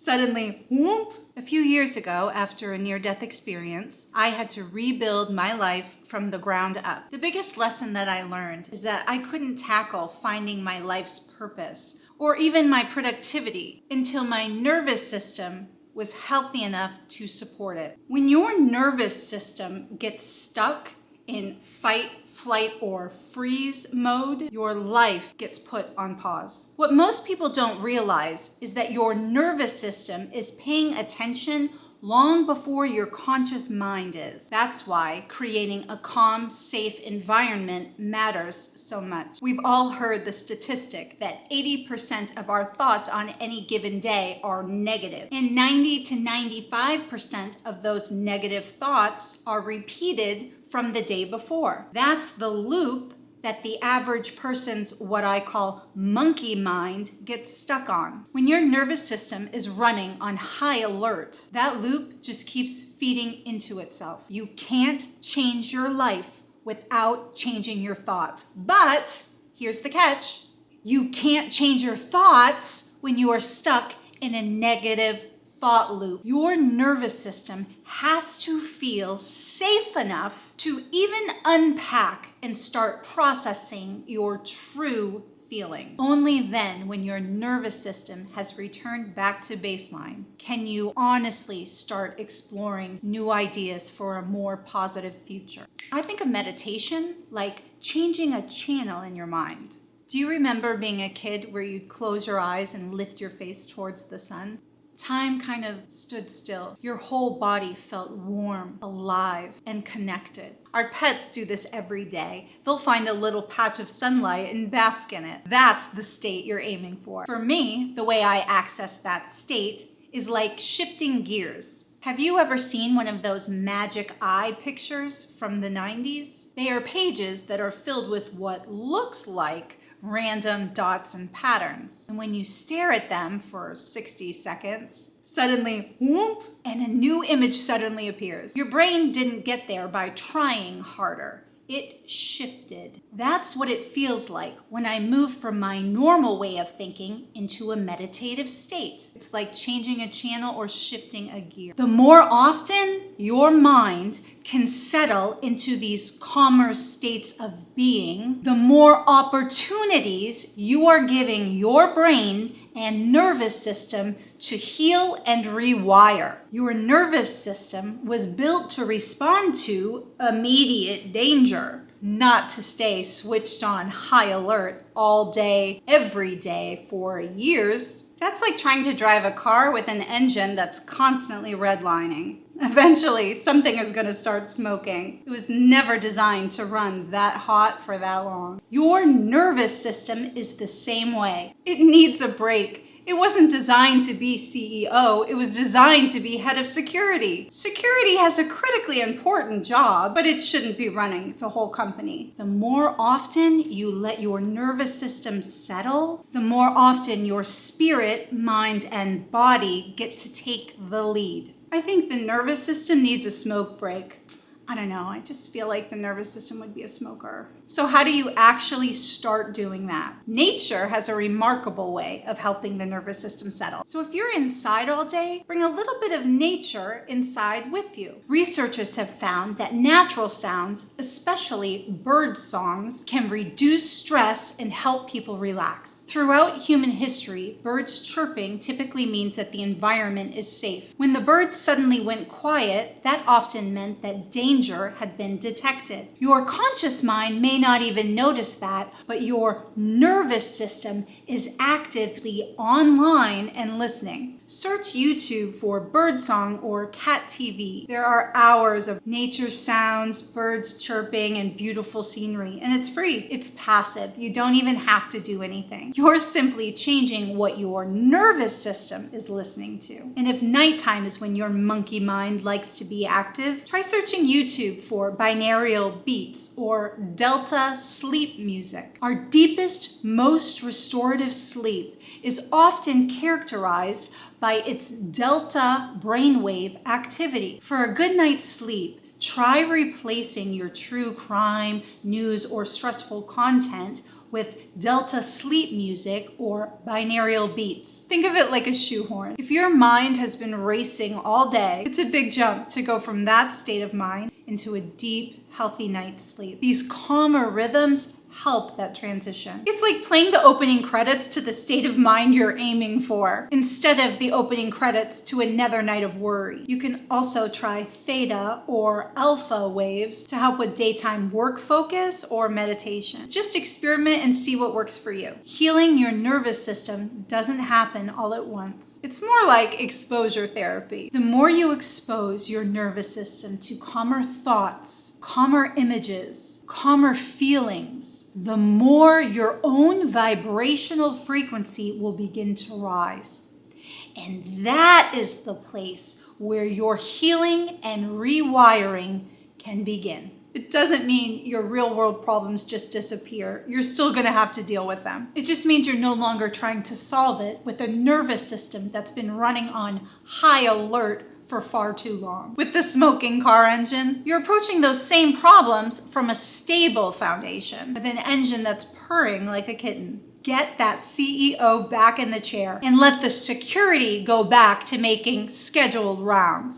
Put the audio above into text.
Suddenly, whoop! A few years ago, after a near-death experience, I had to rebuild my life from the ground up. The biggest lesson that I learned is that I couldn't tackle finding my life's purpose or even my productivity until my nervous system was healthy enough to support it. When your nervous system gets stuck in fight, flight, or freeze mode, your life gets put on pause. What most people don't realize is that your nervous system is paying attention long before your conscious mind is. That's why creating a calm, safe environment matters so much. We've all heard the statistic that 80% of our thoughts on any given day are negative, and 90 to 95% of those negative thoughts are repeated from the day before. That's the loop that the average person's what I call monkey mind gets stuck on. When your nervous system is running on high alert, that loop just keeps feeding into itself. You can't change your life without changing your thoughts. But here's the catch. You can't change your thoughts when you are stuck in a negative thought loop. Your nervous system has to feel safe enough to even unpack and start processing your true feelings. Only then, when your nervous system has returned back to baseline, can you honestly start exploring new ideas for a more positive future. I think of meditation like changing a channel in your mind. Do you remember being a kid where you'd close your eyes and lift your face towards the sun? Time kind of stood still. Your whole body felt warm, alive, and connected. Our pets do this every day. They'll find a little patch of sunlight and bask in it. That's the state you're aiming for. For me, the way I access that state is like shifting gears. Have you ever seen one of those magic eye pictures from the 90s? They are pages that are filled with what looks like random dots and patterns. And when you stare at them for 60 seconds, suddenly, whoop, and a new image suddenly appears. Your brain didn't get there by trying harder. It shifted. That's what it feels like when I move from my normal way of thinking into a meditative state. It's like changing a channel or shifting a gear. The more often your mind can settle into these calmer states of being, the more opportunities you are giving your brain and nervous system to heal and rewire. Your nervous system was built to respond to immediate danger, not to stay switched on high alert all day, every day for years. That's like trying to drive a car with an engine that's constantly redlining. Eventually, something is going to start smoking. It was never designed to run that hot for that long. Your nervous system is the same way. It needs a break. It wasn't designed to be CEO. It was designed to be head of security. Security has a critically important job, but it shouldn't be running the whole company. The more often you let your nervous system settle, the more often your spirit, mind, and body get to take the lead. I think the nervous system needs a smoke break. I don't know, I just feel like the nervous system would be a smoker. So how do you actually start doing that? Nature has a remarkable way of helping the nervous system settle. So if you're inside all day, bring a little bit of nature inside with you. Researchers have found that natural sounds, especially bird songs, can reduce stress and help people relax. Throughout human history, birds chirping typically means that the environment is safe. When the birds suddenly went quiet, that often meant that danger had been detected. Your conscious mind may not even notice that, but your nervous system is actively online and listening. Search YouTube for birdsong or cat TV. There are hours of nature sounds, birds chirping, and beautiful scenery, and it's free. It's passive. You don't even have to do anything. You're simply changing what your nervous system is listening to. And if nighttime is when your monkey mind likes to be active, try searching YouTube for binaural beats or delta sleep music. Our deepest, most restorative sleep is often characterized by its delta brainwave activity. For a good night's sleep, try replacing your true crime, news, or stressful content with delta sleep music or binaural beats. Think of it like a shoehorn. If your mind has been racing all day, it's a big jump to go from that state of mind into a deep, healthy night's sleep. These calmer rhythms help that transition. It's like playing the opening credits to the state of mind you're aiming for, instead of the opening credits to another night of worry. You can also try theta or alpha waves to help with daytime work focus or meditation. Just experiment and see what works for you. Healing your nervous system doesn't happen all at once. It's more like exposure therapy. The more you expose your nervous system to calmer thoughts, calmer images, calmer feelings, the more your own vibrational frequency will begin to rise. And that is the place where your healing and rewiring can begin. It doesn't mean your real world problems just disappear. You're still going to have to deal with them. It just means you're no longer trying to solve it with a nervous system that's been running on high alert for far too long. With the smoking car engine, you're approaching those same problems from a stable foundation with an engine that's purring like a kitten. Get that CEO back in the chair and let the security go back to making scheduled rounds.